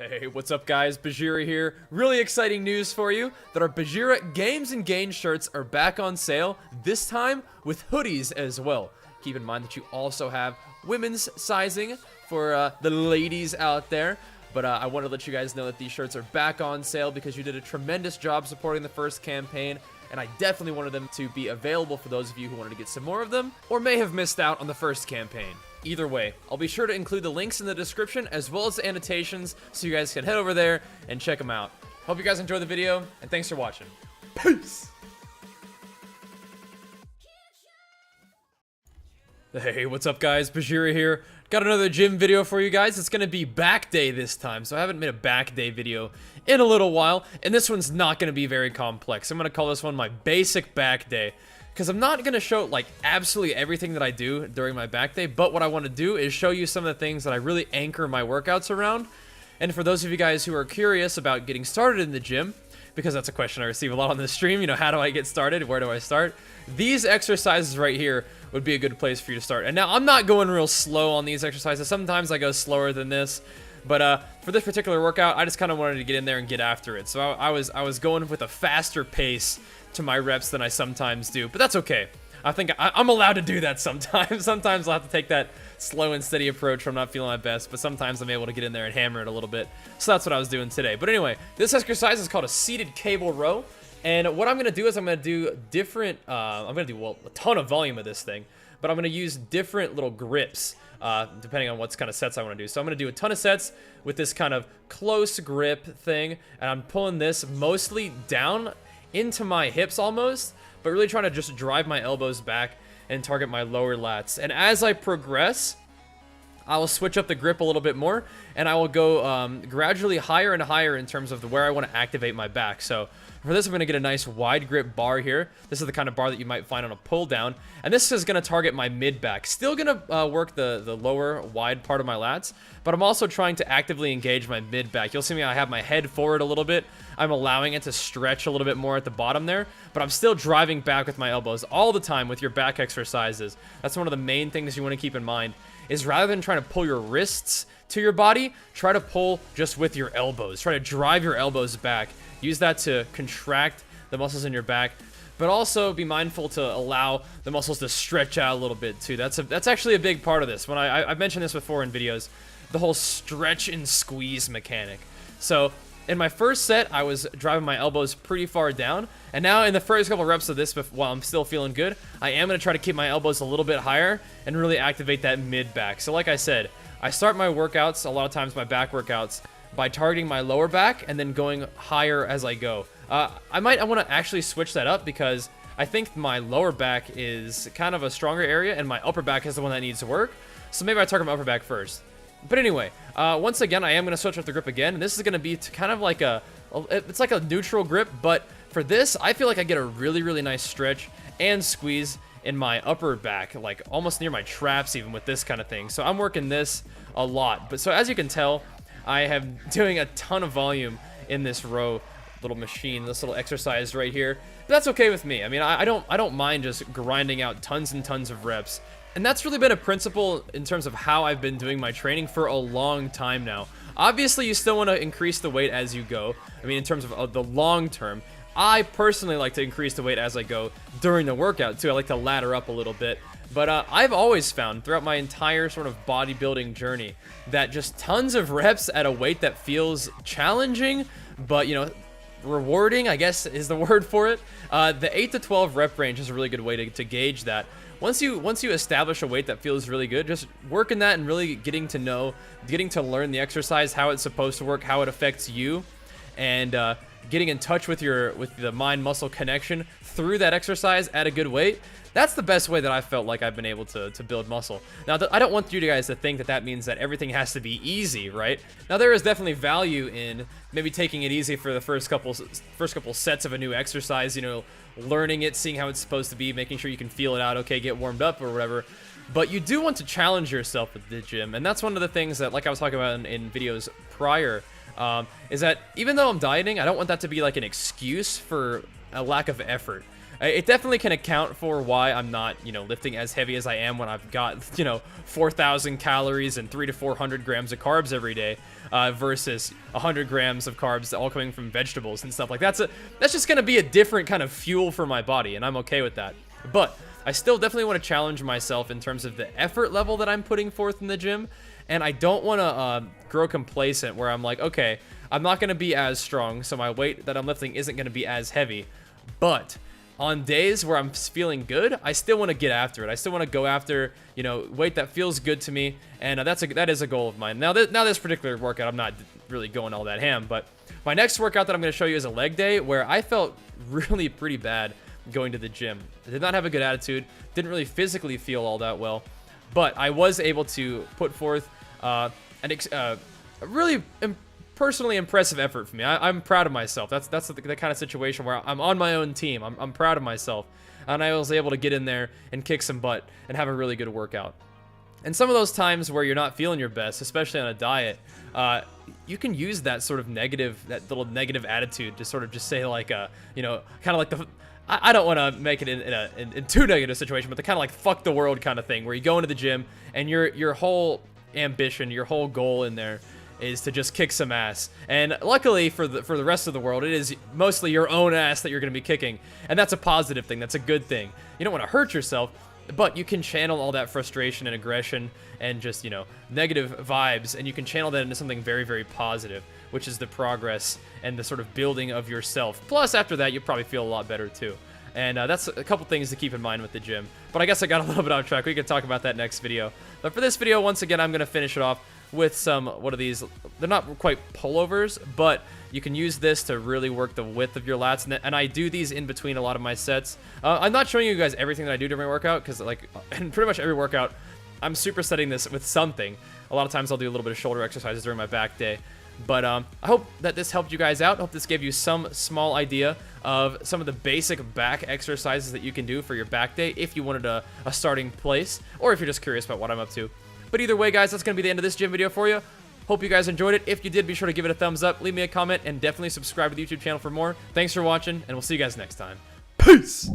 Hey, what's up guys, Bajheera here. Really exciting news for you that our Bajheera Games and Gains shirts are back on sale, this time with hoodies as well. Keep in mind that you also have women's sizing for the ladies out there. But I want to let you guys know that these shirts are back on sale because you did a tremendous job supporting the first campaign. And I definitely wanted them to be available for those of you who wanted to get some more of them, or may have missed out on the first campaign. Either way, I'll be sure to include the links in the description as well as the annotations so you guys can head over there and check them out. Hope you guys enjoyed the video, and thanks for watching. Peace! Hey, what's up guys, Bajheera here. Got another gym video for you guys. It's gonna be back day this time, so I haven't made a back day video in a little while, and this one's not gonna be very complex. I'm gonna call this one my basic back day, because I'm not gonna show like absolutely everything that I do during my back day, but what I want to do is show you some of the things that I really anchor my workouts around. And for those of you guys who are curious about getting started in the gym, because that's a question I receive a lot on the stream, you know, how do I get started? Where do I start? These exercises right here would be a good place for you to start. And now I'm not going real slow on these exercises. Sometimes I go slower than this, but for this particular workout, I just kind of wanted to get in there and get after it. So I was going with a faster pace to my reps than I sometimes do, but that's okay. I think I'm allowed to do that sometimes. Sometimes I'll have to take that slow and steady approach when I'm not feeling my best, but sometimes I'm able to get in there and hammer it a little bit. So that's what I was doing today. But anyway, this exercise is called a seated cable row. And what I'm going to do is I'm going to do different, I'm going to do, well, a ton of volume of this thing, but I'm going to use different little grips, depending on what kind of sets I want to do. So I'm going to do a ton of sets with this kind of close grip thing, and I'm pulling this mostly down into my hips almost, but really trying to just drive my elbows back and target my lower lats. And as I progress, I will switch up the grip a little bit more, and I will go gradually higher and higher in terms of where I want to activate my back. So for this, I'm going to get a nice wide grip bar here. This is the kind of bar that you might find on a pull down, and this is going to target my mid back. Still going to work the lower wide part of my lats, but I'm also trying to actively engage my mid back. You'll see me, I have my head forward a little bit. I'm allowing it to stretch a little bit more at the bottom there, but I'm still driving back with my elbows all the time with your back exercises. That's one of the main things you want to keep in mind, is rather than trying to pull your wrists to your body, try to pull just with your elbows. Try to drive your elbows back. Use that to contract the muscles in your back, but also be mindful to allow the muscles to stretch out a little bit too. That's actually a big part of this. When I've mentioned this before in videos, the whole stretch and squeeze mechanic. So in my first set, I was driving my elbows pretty far down, and now in the first couple reps of this, while I'm still feeling good, I am going to try to keep my elbows a little bit higher and really activate that mid back. So like I said, I start my workouts, a lot of times my back workouts, by targeting my lower back and then going higher as I go. I want to actually switch that up because I think my lower back is kind of a stronger area and my upper back is the one that needs to work. So maybe I target my upper back first. But anyway, once again, I am going to switch up the grip again. And this is going to be kind of like it's like a neutral grip, but for this, I feel like I get a really, really nice stretch and squeeze in my upper back, like almost near my traps even with this kind of thing. So I'm working this a lot. But so as you can tell, I am doing a ton of volume in this row little machine, this little exercise right here. But that's okay with me. I mean, I don't mind just grinding out tons and tons of reps. And that's really been a principle in terms of how I've been doing my training for a long time now. Obviously, you still want to increase the weight as you go. I mean, in terms of the long term, I personally like to increase the weight as I go during the workout too. I like to ladder up a little bit. But I've always found throughout my entire sort of bodybuilding journey that just tons of reps at a weight that feels challenging, but, you know, rewarding, I guess is the word for it. The 8 to 12 rep range is a really good way to gauge that. Once you establish a weight that feels really good, just working that and really getting to learn the exercise, how it's supposed to work, how it affects you, and getting in touch with the mind-muscle connection through that exercise at a good weight. That's the best way that I felt like I've been able to build muscle. Now, I don't want you guys to think that means that everything has to be easy, right? Now, there is definitely value in maybe taking it easy for the first couple sets of a new exercise, you know, learning it, seeing how it's supposed to be, making sure you can feel it out, okay, get warmed up or whatever. But you do want to challenge yourself at the gym, and that's one of the things that, like I was talking about in videos prior, is that even though I'm dieting, I don't want that to be like an excuse for a lack of effort. it definitely can account for why I'm not, you know, lifting as heavy as I am when I've got, you know, 4,000 calories and 300 to 400 grams of carbs every day, versus 100 grams of carbs all coming from vegetables and stuff like that. That's just gonna be a different kind of fuel for my body, and I'm okay with that. But I still definitely want to challenge myself in terms of the effort level that I'm putting forth in the gym, and I don't want to grow complacent where I'm like, okay, I'm not going to be as strong, so my weight that I'm lifting isn't going to be as heavy, but on days where I'm feeling good, I still want to get after it. I still want to go after, you know, weight that feels good to me, and that is a goal of mine. Now this particular workout, I'm not really going all that ham, but my next workout that I'm going to show you is a leg day where I felt really pretty bad going to the gym. I did not have a good attitude, didn't really physically feel all that well, but I was able to put forth a really personally impressive effort for me. I'm proud of myself. That's the kind of situation where I'm on my own team. I'm proud of myself, and I was able to get in there and kick some butt and have a really good workout. And some of those times where you're not feeling your best, especially on a diet, you can use that little negative attitude to sort of just say like, you know, kind of like I don't want to make it in too negative a situation, but the kind of like fuck the world kind of thing where you go into the gym and your whole ambition, your whole goal in there is to just kick some ass. And luckily for the rest of the world, it is mostly your own ass that you're going to be kicking. And that's a positive thing. That's a good thing. You don't want to hurt yourself, but you can channel all that frustration and aggression and just, you know, negative vibes, and you can channel that into something very, very positive, which is the progress and the sort of building of yourself. Plus, after that, you'll probably feel a lot better too. And that's a couple things to keep in mind with the gym. But I guess I got a little bit off track. We can talk about that next video. But for this video, once again, I'm going to finish it off with some, what are these? They're not quite pullovers, but you can use this to really work the width of your lats. And I do these in between a lot of my sets. I'm not showing you guys everything that I do during my workout, because like in pretty much every workout, I'm supersetting this with something. A lot of times I'll do a little bit of shoulder exercises during my back day. But I hope that this helped you guys out. I hope this gave you some small idea of some of the basic back exercises that you can do for your back day if you wanted a starting place, or if you're just curious about what I'm up to. But either way, guys, that's going to be the end of this gym video for you. Hope you guys enjoyed it. If you did, be sure to give it a thumbs up, leave me a comment, and definitely subscribe to the YouTube channel for more. Thanks for watching, and we'll see you guys next time. Peace!